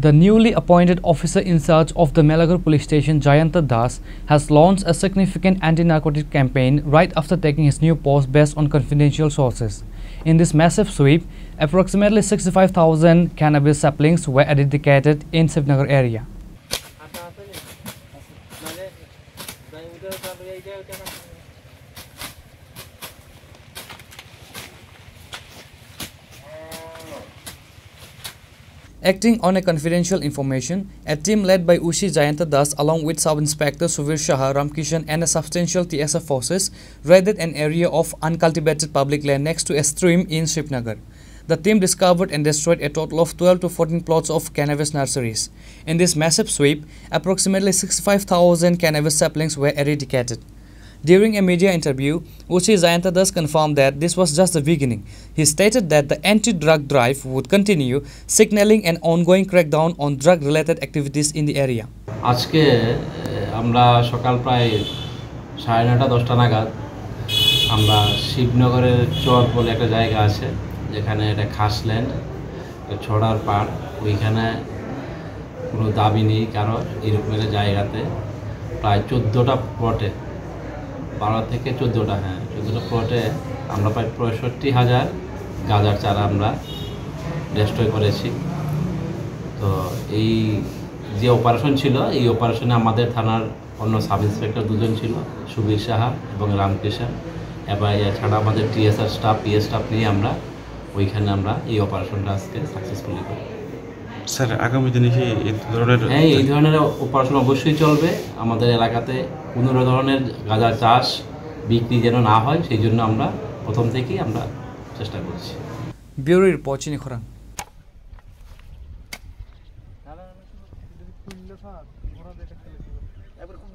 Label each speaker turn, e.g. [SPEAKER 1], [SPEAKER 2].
[SPEAKER 1] The newly appointed officer in charge of the Melaghar police station, Jayanta Das, has launched a significant anti-narcotic campaign right after taking his new post based on confidential sources. In this massive sweep, approximately 65,000 cannabis saplings were eradicated in Srinagar area. Acting on a confidential information, a team led by Ushi Jayanta Das along with Sub-Inspector Suvir Shah, Ramkishan and a substantial TSF forces raided an area of uncultivated public land next to a stream in Srinagar. The team discovered and destroyed a total of 12 to 14 plots of cannabis nurseries. In this massive sweep, approximately 65,000 cannabis saplings were eradicated. During a media interview, Ushi Jayanta Das confirmed that this was just the beginning. He stated that the anti-drug drive would continue, signaling an ongoing crackdown on drug-related activities in the area.
[SPEAKER 2] আজকে আমরা সকাল প্রায় 9:30-10টা নাগাদ আমরা শিবনগরের চর বলে একটা জায়গা আছে যেখানে এটা খাসল্যান্ড ছড়ার পাড় ওইখানে কোনো দাবি নেই কারো এরকম একটা জায়গাতে প্রায় 14টা প্লটে 12 থেকে 14টা 14টা প্লটে আমরা প্রায় 65,000 গাঁজার চারা আমরা ডেস্ট্রয় করেছি। তো এই যে অপারেশন ছিল এই অপারেশনে আমাদের থানার অন্য সাব ইন্সপেক্টর দুজন ছিল, সুবীর সাহা এবং রামকৃষ্ণ, এবং এছাড়া আমাদের টিএসআর স্টাফ পিএস স্টাফ নিয়ে আমরা ওইখানে আমরা এই অপারেশনটা আজকে সাকসেসফুলি করি।
[SPEAKER 3] স্যার আগামী দিনে কি
[SPEAKER 2] এই ধরনের অপারেশন অবশ্যই চলবে। আমাদের এলাকাতে কোনো ধরনের গাঁজা চাষ বিক্রি যেন না হয় সেই জন্য আমরা প্রথম থেকেই আমরা চেষ্টা করছি।
[SPEAKER 1] ব্যুরো রিপোর্ট চিনিখরান।
[SPEAKER 4] একবার খুব